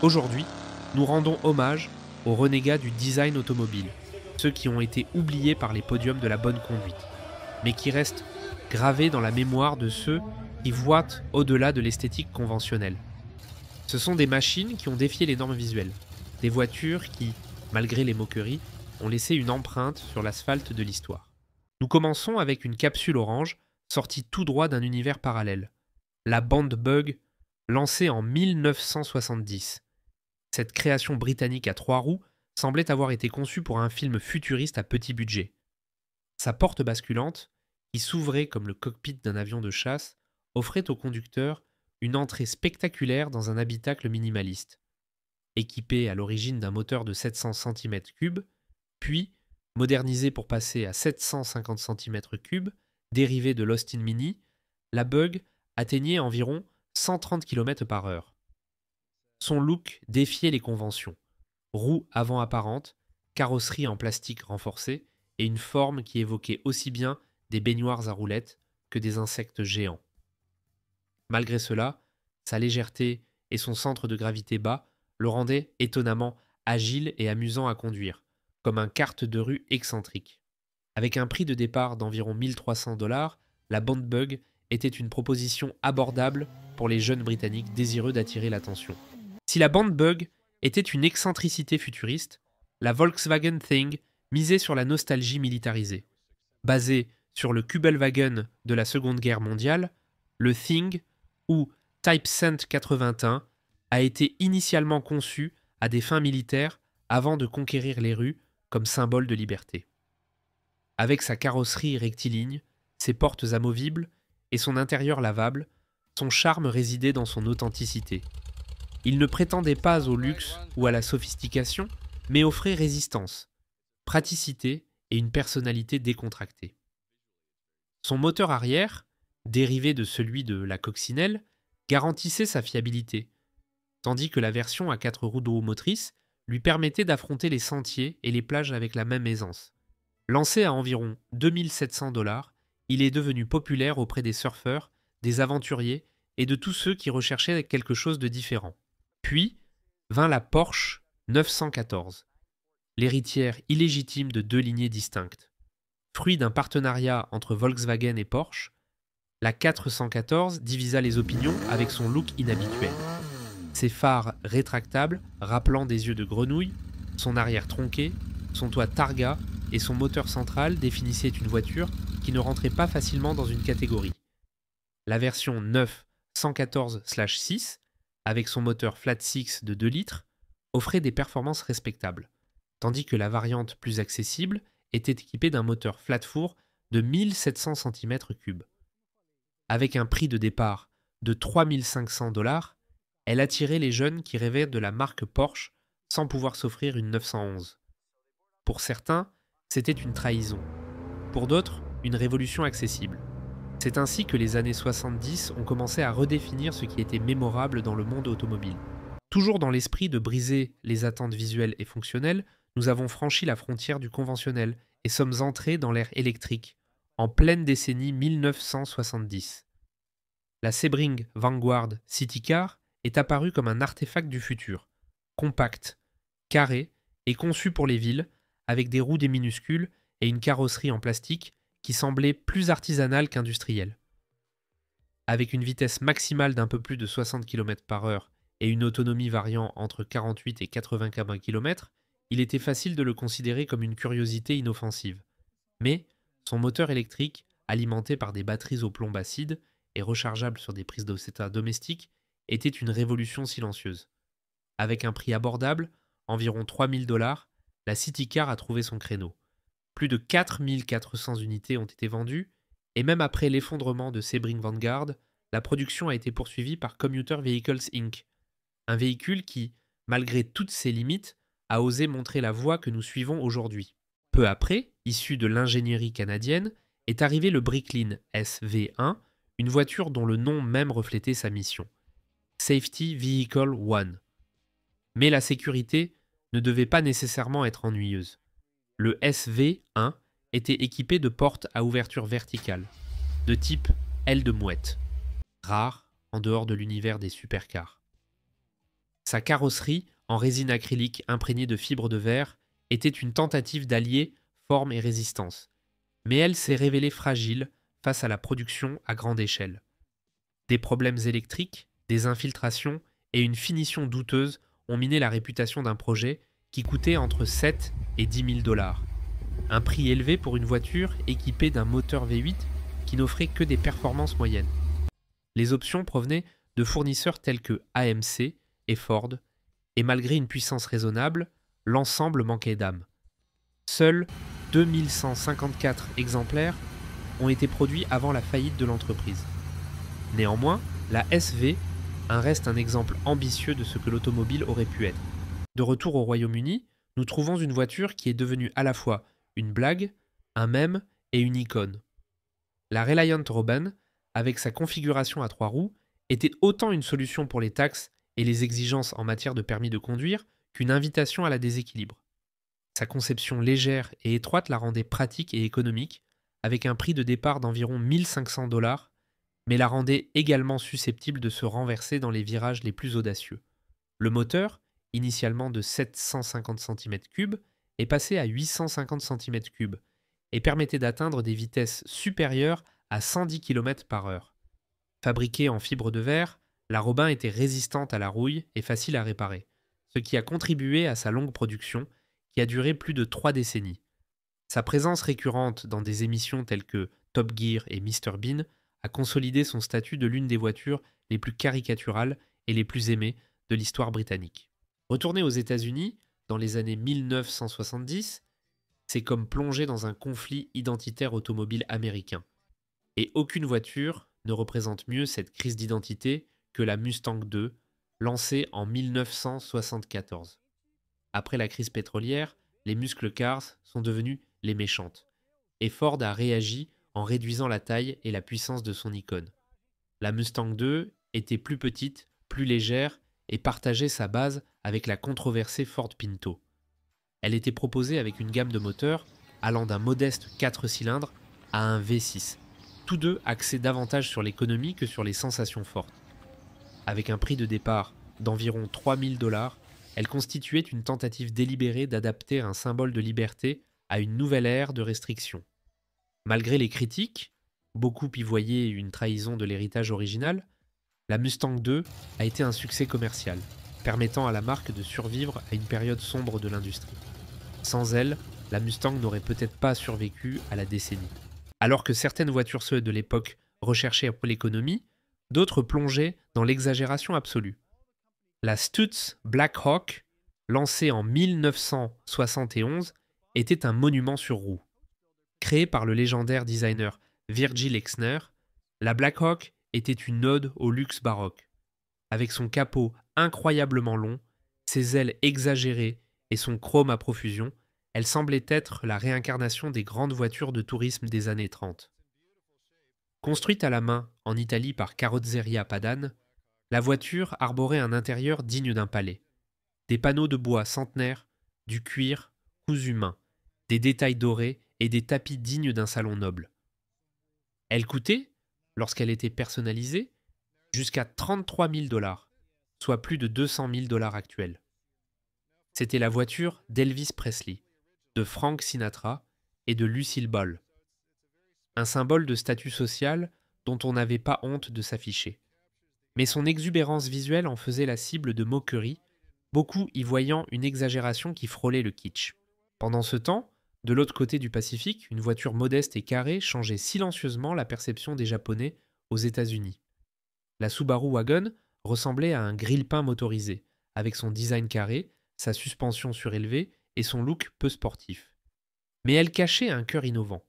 Aujourd'hui, nous rendons hommage aux renégats du design automobile, ceux qui ont été oubliés par les podiums de la bonne conduite, mais qui restent gravés dans la mémoire de ceux qui voient au-delà de l'esthétique conventionnelle. Ce sont des machines qui ont défié les normes visuelles, des voitures qui, malgré les moqueries, ont laissé une empreinte sur l'asphalte de l'histoire. Nous commençons avec une capsule orange sortie tout droit d'un univers parallèle, la Band Bug, lancée en 1970. Cette création britannique à 3 roues semblait avoir été conçue pour un film futuriste à petit budget. Sa porte basculante, qui s'ouvrait comme le cockpit d'un avion de chasse, offrait au conducteur une entrée spectaculaire dans un habitacle minimaliste. Équipé à l'origine d'un moteur de 700 cm3, puis modernisé pour passer à 750 cm3, dérivé de l'Austin Mini, la Bug atteignait environ 130 km/h. Son look défiait les conventions. Roues avant apparentes, carrosserie en plastique renforcée et une forme qui évoquait aussi bien des baignoires à roulettes que des insectes géants. Malgré cela, sa légèreté et son centre de gravité bas le rendaient étonnamment agile et amusant à conduire, comme un kart de rue excentrique. Avec un prix de départ d'environ 1300 $, la Band Bug était une proposition abordable pour les jeunes Britanniques désireux d'attirer l'attention. Si la Band Bug était une excentricité futuriste, la Volkswagen Thing misait sur la nostalgie militarisée. Basé sur le Kübelwagen de la Seconde Guerre mondiale, le Thing, ou Type Cent 81, a été initialement conçu à des fins militaires avant de conquérir les rues comme symbole de liberté. Avec sa carrosserie rectiligne, ses portes amovibles et son intérieur lavable, son charme résidait dans son authenticité. Il ne prétendait pas au luxe ou à la sophistication, mais offrait résistance, praticité et une personnalité décontractée. Son moteur arrière, dérivé de celui de la coccinelle, garantissait sa fiabilité, tandis que la version à 4 roues motrices lui permettait d'affronter les sentiers et les plages avec la même aisance. Lancé à environ 2700 $, il est devenu populaire auprès des surfeurs, des aventuriers et de tous ceux qui recherchaient quelque chose de différent. Puis vint la Porsche 914, l'héritière illégitime de 2 lignées distinctes. Fruit d'un partenariat entre Volkswagen et Porsche, la 414 divisa les opinions avec son look inhabituel. Ses phares rétractables, rappelant des yeux de grenouille, son arrière tronqué, son toit targa et son moteur central définissaient une voiture qui ne rentrait pas facilement dans une catégorie. La version 9 114/6, avec son moteur flat six de 2 litres, offrait des performances respectables, tandis que la variante plus accessible était équipée d'un moteur flat four de 1700 cm3. Avec un prix de départ de 3500 $, elle attirait les jeunes qui rêvaient de la marque Porsche sans pouvoir s'offrir une 911. Pour certains, c'était une trahison. Pour d'autres, une révolution accessible. C'est ainsi que les années 70 ont commencé à redéfinir ce qui était mémorable dans le monde automobile. Toujours dans l'esprit de briser les attentes visuelles et fonctionnelles, nous avons franchi la frontière du conventionnel et sommes entrés dans l'ère électrique, en pleine décennie 1970. La Sebring Vanguard City Car est apparue comme un artefact du futur, compact, carré et conçu pour les villes, avec des roues des minuscules et une carrosserie en plastique qui semblait plus artisanale qu'industrielle. Avec une vitesse maximale d'un peu plus de 60 km/h et une autonomie variant entre 48 et 80 km, il était facile de le considérer comme une curiosité inoffensive. Mais son moteur électrique, alimenté par des batteries au plomb acide et rechargeable sur des prises d'osetta domestiques, était une révolution silencieuse. Avec un prix abordable, environ 3000 $, la City Car a trouvé son créneau. Plus de 4400 unités ont été vendues, et même après l'effondrement de Sebring Vanguard, la production a été poursuivie par Commuter Vehicles Inc., un véhicule qui, malgré toutes ses limites, a osé montrer la voie que nous suivons aujourd'hui. Peu après, issu de l'ingénierie canadienne, est arrivé le Bricklin SV1, une voiture dont le nom même reflétait sa mission. Safety Vehicle One. Mais la sécurité ne devait pas nécessairement être ennuyeuse. Le SV1 était équipé de portes à ouverture verticale, de type aile de mouette, rare en dehors de l'univers des supercars. Sa carrosserie, en résine acrylique imprégnée de fibres de verre, était une tentative d'allier forme et résistance. Mais elle s'est révélée fragile face à la production à grande échelle. Des problèmes électriques, des infiltrations et une finition douteuse ont miné la réputation d'un projet qui coûtait entre 7 et 10 000 $. Un prix élevé pour une voiture équipée d'un moteur V8 qui n'offrait que des performances moyennes. Les options provenaient de fournisseurs tels que AMC et Ford, et malgré une puissance raisonnable, l'ensemble manquait d'âme. Seuls 2154 exemplaires ont été produits avant la faillite de l'entreprise. Néanmoins, la SV reste un exemple ambitieux de ce que l'automobile aurait pu être. De retour au Royaume-Uni, nous trouvons une voiture qui est devenue à la fois une blague, un mème et une icône. La Reliant Robin, avec sa configuration à 3 roues, était autant une solution pour les taxes et les exigences en matière de permis de conduire qu'une invitation à la déséquilibre. Sa conception légère et étroite la rendait pratique et économique, avec un prix de départ d'environ 1 500 $, mais la rendait également susceptible de se renverser dans les virages les plus audacieux. Le moteur, initialement de 750 cm3, est passé à 850 cm3 et permettait d'atteindre des vitesses supérieures à 110 km/h. Fabriquée en fibre de verre, la Robin était résistante à la rouille et facile à réparer, ce qui a contribué à sa longue production qui a duré plus de 3 décennies. Sa présence récurrente dans des émissions telles que Top Gear et Mr Bean a consolidé son statut de l'une des voitures les plus caricaturales et les plus aimées de l'histoire britannique. Retourner aux États-Unis, dans les années 1970, c'est comme plonger dans un conflit identitaire automobile américain. Et aucune voiture ne représente mieux cette crise d'identité que la Mustang II, lancée en 1974. Après la crise pétrolière, les muscle cars sont devenus les méchantes. Et Ford a réagi en réduisant la taille et la puissance de son icône. La Mustang II était plus petite, plus légère et partageait sa base avec la controversée Ford Pinto. Elle était proposée avec une gamme de moteurs allant d'un modeste 4 cylindres à un V6, tous deux axés davantage sur l'économie que sur les sensations fortes. Avec un prix de départ d'environ 3 000 $, elle constituait une tentative délibérée d'adapter un symbole de liberté à une nouvelle ère de restrictions. Malgré les critiques, beaucoup y voyaient une trahison de l'héritage original, la Mustang II a été un succès commercial, permettant à la marque de survivre à une période sombre de l'industrie. Sans elle, la Mustang n'aurait peut-être pas survécu à la décennie. Alors que certaines voitures de l'époque recherchaient l'économie, d'autres plongeaient dans l'exagération absolue. La Stutz Black Hawk, lancée en 1971, était un monument sur roue. Créée par le légendaire designer Virgil Exner, la Black Hawk était une ode au luxe baroque. Avec son capot incroyablement long, ses ailes exagérées et son chrome à profusion, elle semblait être la réincarnation des grandes voitures de tourisme des années 30. Construite à la main en Italie par Carrozzeria Padan, la voiture arborait un intérieur digne d'un palais. Des panneaux de bois centenaires, du cuir, cousu main, des détails dorés et des tapis dignes d'un salon noble. Elle coûtait, lorsqu'elle était personnalisée, jusqu'à 33 000 $, soit plus de 200 000 $ actuels. C'était la voiture d'Elvis Presley, de Frank Sinatra et de Lucille Ball. Un symbole de statut social dont on n'avait pas honte de s'afficher. Mais son exubérance visuelle en faisait la cible de moqueries, beaucoup y voyant une exagération qui frôlait le kitsch. Pendant ce temps, de l'autre côté du Pacifique, une voiture modeste et carrée changeait silencieusement la perception des Japonais aux États-Unis. La Subaru Wagon ressemblait à un grille-pain motorisé, avec son design carré, sa suspension surélevée et son look peu sportif. Mais elle cachait un cœur innovant.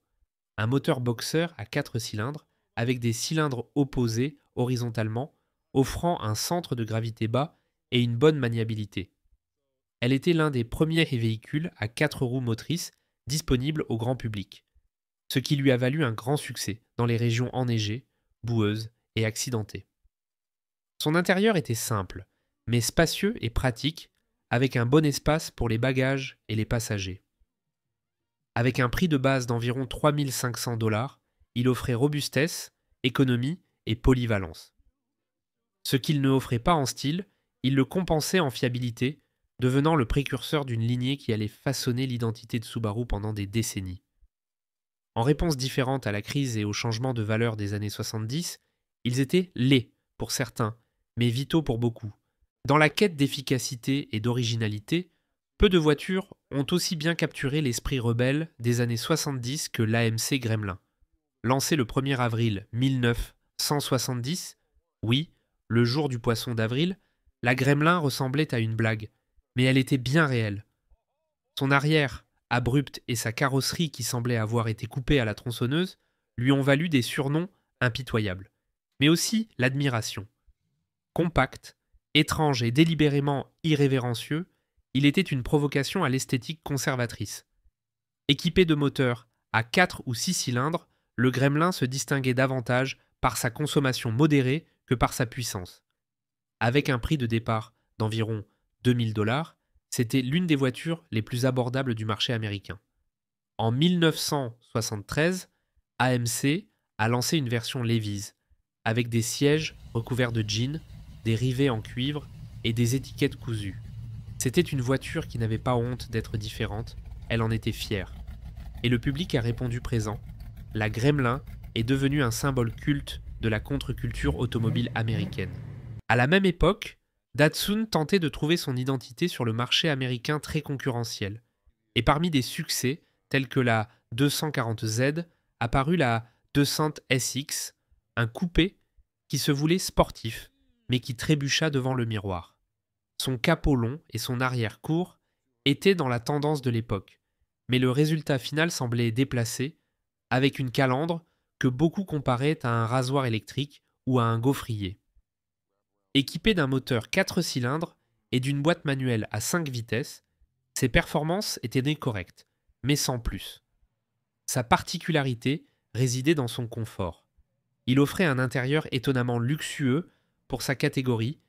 Un moteur boxer à 4 cylindres, avec des cylindres opposés horizontalement, offrant un centre de gravité bas et une bonne maniabilité. Elle était l'un des premiers véhicules à 4 roues motrices disponibles au grand public, ce qui lui a valu un grand succès dans les régions enneigées, boueuses et accidentées. Son intérieur était simple, mais spacieux et pratique, avec un bon espace pour les bagages et les passagers. Avec un prix de base d'environ 3 500 $, il offrait robustesse, économie et polyvalence. Ce qu'il ne offrait pas en style, Il le compensait en fiabilité, devenant le précurseur d'une lignée qui allait façonner l'identité de Subaru pendant des décennies. En réponse différente à la crise et au changement de valeur des années 70, ils étaient laids pour certains, mais vitaux pour beaucoup. Dans la quête d'efficacité et d'originalité, peu de voitures ont aussi bien capturé l'esprit rebelle des années 70 que l'AMC Gremlin. Lancée le 1er avril 1970, oui, le jour du poisson d'avril, la Gremlin ressemblait à une blague, mais elle était bien réelle. Son arrière, abrupte, et sa carrosserie qui semblait avoir été coupée à la tronçonneuse lui ont valu des surnoms impitoyables, mais aussi l'admiration. Compact, étrange et délibérément irrévérencieux, il était une provocation à l'esthétique conservatrice. Équipé de moteurs à 4 ou 6 cylindres, le Gremlin se distinguait davantage par sa consommation modérée que par sa puissance. Avec un prix de départ d'environ 2000 $, c'était l'une des voitures les plus abordables du marché américain. En 1973, AMC a lancé une version Levi's, avec des sièges recouverts de jeans, des rivets en cuivre et des étiquettes cousues. C'était une voiture qui n'avait pas honte d'être différente, elle en était fière. Et le public a répondu présent. La Gremlin est devenue un symbole culte de la contre-culture automobile américaine. À la même époque, Datsun tentait de trouver son identité sur le marché américain très concurrentiel. Et parmi des succès tels que la 240Z, apparut la 200 SX, un coupé qui se voulait sportif, mais qui trébucha devant le miroir. Son capot long et son arrière court étaient dans la tendance de l'époque, mais le résultat final semblait déplacé, avec une calandre que beaucoup comparaient à un rasoir électrique ou à un gaufrier. Équipé d'un moteur 4 cylindres et d'une boîte manuelle à 5 vitesses, ses performances étaient nées correctes, mais sans plus. Sa particularité résidait dans son confort. Il offrait un intérieur étonnamment luxueux pour sa catégorie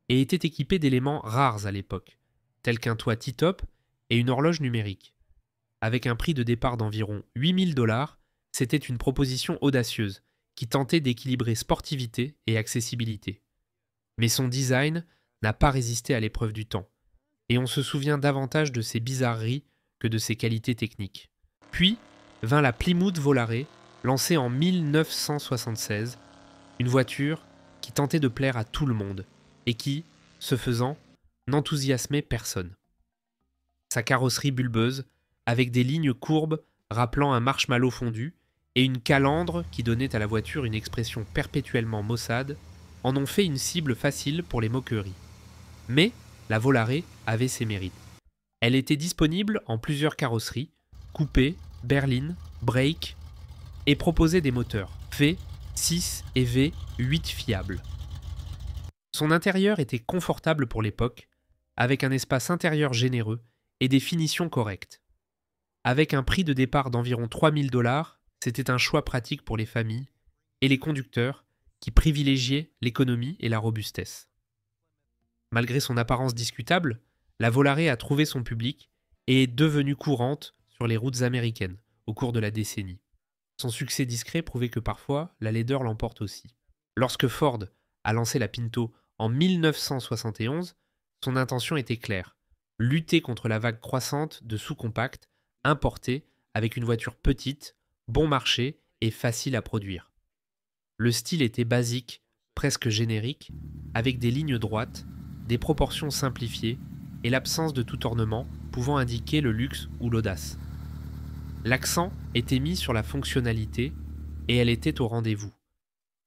et était équipé d'éléments rares à l'époque, tels qu'un toit tip-top et une horloge numérique. Avec un prix de départ d'environ 8000 $, c'était une proposition audacieuse qui tentait d'équilibrer sportivité et accessibilité. Mais son design n'a pas résisté à l'épreuve du temps, et on se souvient davantage de ses bizarreries que de ses qualités techniques. Puis vint la Plymouth Volare, lancée en 1976, une voiture qui tentait de plaire à tout le monde et qui, ce faisant, n'enthousiasmait personne. Sa carrosserie bulbeuse, avec des lignes courbes rappelant un marshmallow fondu et une calandre qui donnait à la voiture une expression perpétuellement maussade, en ont fait une cible facile pour les moqueries. Mais la Volare avait ses mérites. Elle était disponible en plusieurs carrosseries, coupé, berline, break, et proposait des moteurs V6 et V8 fiables. Son intérieur était confortable pour l'époque, avec un espace intérieur généreux et des finitions correctes. Avec un prix de départ d'environ 3000 $, c'était un choix pratique pour les familles et les conducteurs qui privilégiaient l'économie et la robustesse. Malgré son apparence discutable, la Volare a trouvé son public et est devenue courante sur les routes américaines au cours de la décennie. Son succès discret prouvait que parfois, la laideur l'emporte aussi. Lorsque Ford a lancé la Pinto en 1971, son intention était claire, lutter contre la vague croissante de sous-compacts importés avec une voiture petite, bon marché et facile à produire. Le style était basique, presque générique, avec des lignes droites, des proportions simplifiées et l'absence de tout ornement pouvant indiquer le luxe ou l'audace. L'accent était mis sur la fonctionnalité et elle était au rendez-vous.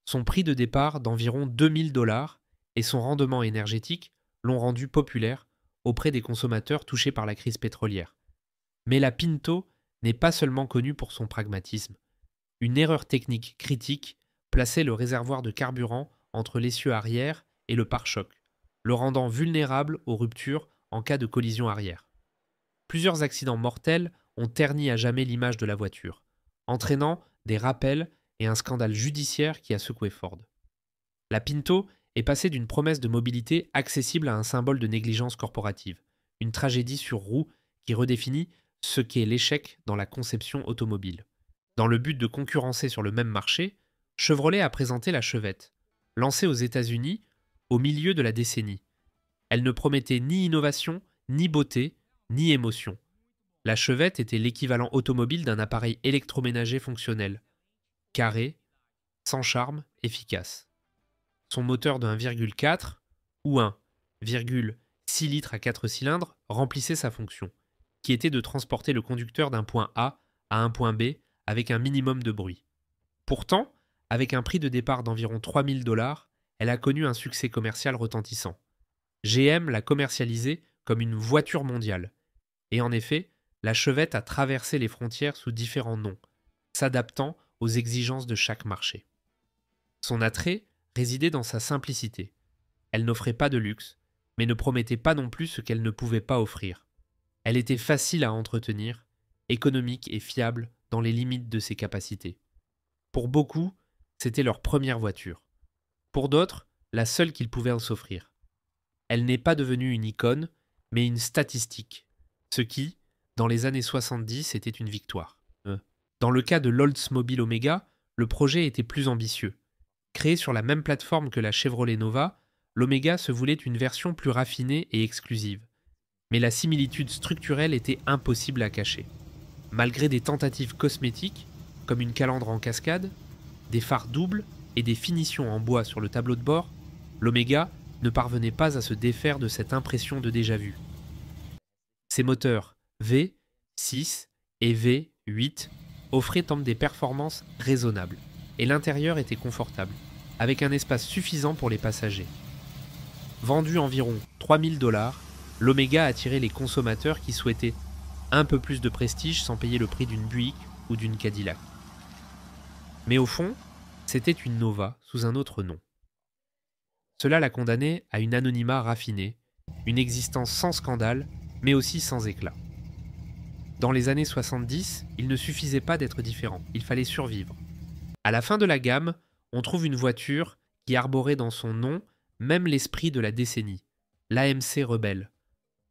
Son prix de départ d'environ 2000 $ et son rendement énergétique l'ont rendu populaire auprès des consommateurs touchés par la crise pétrolière. Mais la Pinto n'est pas seulement connue pour son pragmatisme. Une erreur technique critique plaçait le réservoir de carburant entre l'essieu arrière et le pare-choc, le rendant vulnérable aux ruptures en cas de collision arrière. Plusieurs accidents mortels ont terni à jamais l'image de la voiture, entraînant des rappels et un scandale judiciaire qui a secoué Ford. La Pinto est passée d'une promesse de mobilité accessible à un symbole de négligence corporative, une tragédie sur roue qui redéfinit ce qu'est l'échec dans la conception automobile. Dans le but de concurrencer sur le même marché, Chevrolet a présenté la Chevette, lancée aux États-Unis au milieu de la décennie. Elle ne promettait ni innovation, ni beauté, ni émotion. La Chevette était l'équivalent automobile d'un appareil électroménager fonctionnel. Carré, sans charme, efficace. Son moteur de 1,4 ou 1,6 litres à 4 cylindres remplissait sa fonction, qui était de transporter le conducteur d'un point A à un point B avec un minimum de bruit. Pourtant, avec un prix de départ d'environ 3 000 $, elle a connu un succès commercial retentissant. GM l'a commercialisée comme une voiture mondiale. Et en effet, la Chevette a traversé les frontières sous différents noms, s'adaptant aux exigences de chaque marché. Son attrait résidait dans sa simplicité. Elle n'offrait pas de luxe, mais ne promettait pas non plus ce qu'elle ne pouvait pas offrir. Elle était facile à entretenir, économique et fiable dans les limites de ses capacités. Pour beaucoup, c'était leur première voiture. Pour d'autres, la seule qu'ils pouvaient s'offrir. Elle n'est pas devenue une icône, mais une statistique, ce qui, dans les années 70, était une victoire. Dans le cas de l'Oldsmobile Omega, le projet était plus ambitieux. Créé sur la même plateforme que la Chevrolet Nova, l'Omega se voulait une version plus raffinée et exclusive. Mais la similitude structurelle était impossible à cacher. Malgré des tentatives cosmétiques, comme une calandre en cascade, des phares doubles et des finitions en bois sur le tableau de bord, l'Omega ne parvenait pas à se défaire de cette impression de déjà-vu. Ses moteurs V6 et V8 offraient des performances raisonnables, et l'intérieur était confortable, avec un espace suffisant pour les passagers. Vendu environ 3 000 $, l'Omega attirait les consommateurs qui souhaitaient un peu plus de prestige sans payer le prix d'une Buick ou d'une Cadillac. Mais au fond, c'était une Nova sous un autre nom. Cela la condamnait à une anonymat raffiné, une existence sans scandale, mais aussi sans éclat. Dans les années 70, il ne suffisait pas d'être différent, il fallait survivre. À la fin de la gamme, on trouve une voiture qui arborait dans son nom même l'esprit de la décennie, l'AMC Rebelle.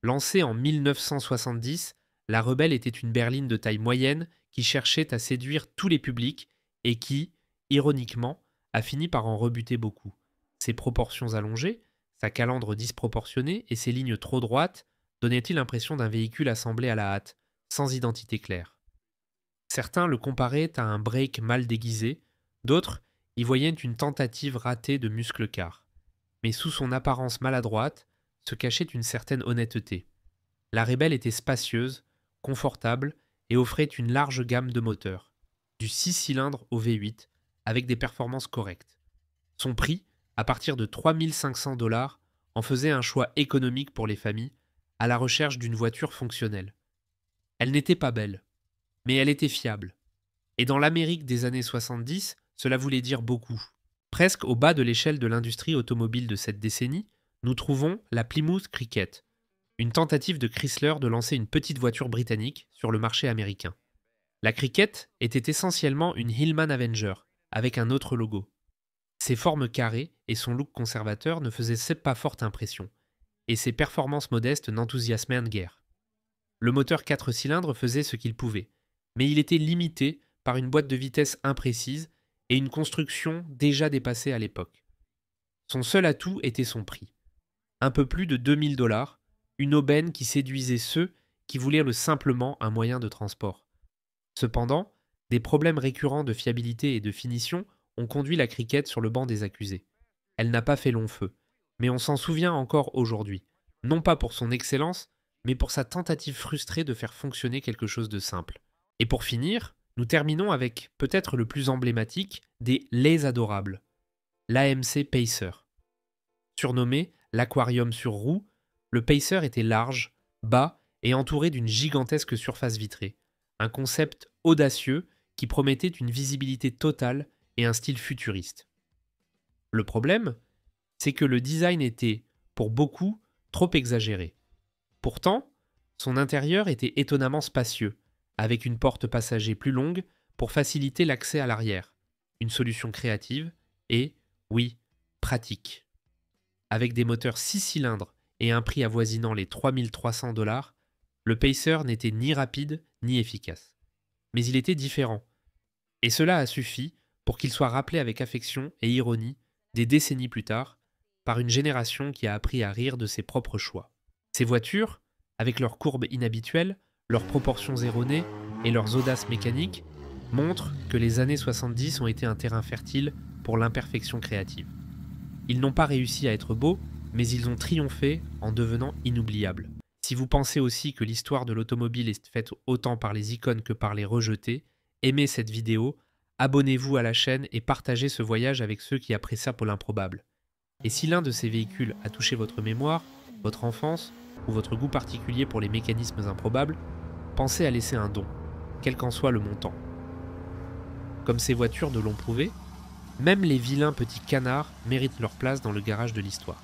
Lancée en 1970, la Rebelle était une berline de taille moyenne qui cherchait à séduire tous les publics et qui, ironiquement, a fini par en rebuter beaucoup. Ses proportions allongées, sa calandre disproportionnée et ses lignes trop droites donnaient-ils l'impression d'un véhicule assemblé à la hâte, sans identité claire. Certains le comparaient à un break mal déguisé, d'autres y voyaient une tentative ratée de muscle-car. Mais sous son apparence maladroite se cachait une certaine honnêteté. La Rebelle était spacieuse, confortable et offrait une large gamme de moteurs, du 6 cylindres au V8, avec des performances correctes. Son prix, à partir de 3 500 $, en faisait un choix économique pour les familles, à la recherche d'une voiture fonctionnelle. Elle n'était pas belle, mais elle était fiable. Et dans l'Amérique des années 70, cela voulait dire beaucoup. Presque au bas de l'échelle de l'industrie automobile de cette décennie, nous trouvons la Plymouth Cricket, une tentative de Chrysler de lancer une petite voiture britannique sur le marché américain. La Cricket était essentiellement une Hillman Avenger, avec un autre logo. Ses formes carrées et son look conservateur ne faisaient pas forte impression, et ses performances modestes n'enthousiasmaient guère. Le moteur 4 cylindres faisait ce qu'il pouvait, mais il était limité par une boîte de vitesse imprécise et une construction déjà dépassée à l'époque. Son seul atout était son prix. Un peu plus de 2 000 $, une aubaine qui séduisait ceux qui voulaient simplement un moyen de transport. Cependant, des problèmes récurrents de fiabilité et de finition ont conduit la Cricket sur le banc des accusés. Elle n'a pas fait long feu, mais on s'en souvient encore aujourd'hui, non pas pour son excellence, mais pour sa tentative frustrée de faire fonctionner quelque chose de simple. Et pour finir, nous terminons avec peut-être le plus emblématique des Les Adorables, l'AMC Pacer. Surnommé l'aquarium sur roue, le Pacer était large, bas et entouré d'une gigantesque surface vitrée, un concept audacieux qui promettait une visibilité totale et un style futuriste. Le problème, c'est que le design était, pour beaucoup, trop exagéré. Pourtant, son intérieur était étonnamment spacieux, avec une porte passager plus longue pour faciliter l'accès à l'arrière, une solution créative et, oui, pratique. Avec des moteurs 6 cylindres et un prix avoisinant les 3 300 $, le Pacer n'était ni rapide ni efficace. Mais il était différent. Et cela a suffi pour qu'il soit rappelé avec affection et ironie des décennies plus tard par une génération qui a appris à rire de ses propres choix. Ces voitures, avec leurs courbes inhabituelles, leurs proportions erronées et leurs audaces mécaniques, montrent que les années 70 ont été un terrain fertile pour l'imperfection créative. Ils n'ont pas réussi à être beaux, mais ils ont triomphé en devenant inoubliables. Si vous pensez aussi que l'histoire de l'automobile est faite autant par les icônes que par les rejetés, aimez cette vidéo, abonnez-vous à la chaîne et partagez ce voyage avec ceux qui apprécient pour l'improbable. Et si l'un de ces véhicules a touché votre mémoire, votre enfance ou votre goût particulier pour les mécanismes improbables, pensez à laisser un don, quel qu'en soit le montant. Comme ces voitures nous l'ont prouvé, même les vilains petits canards méritent leur place dans le garage de l'histoire.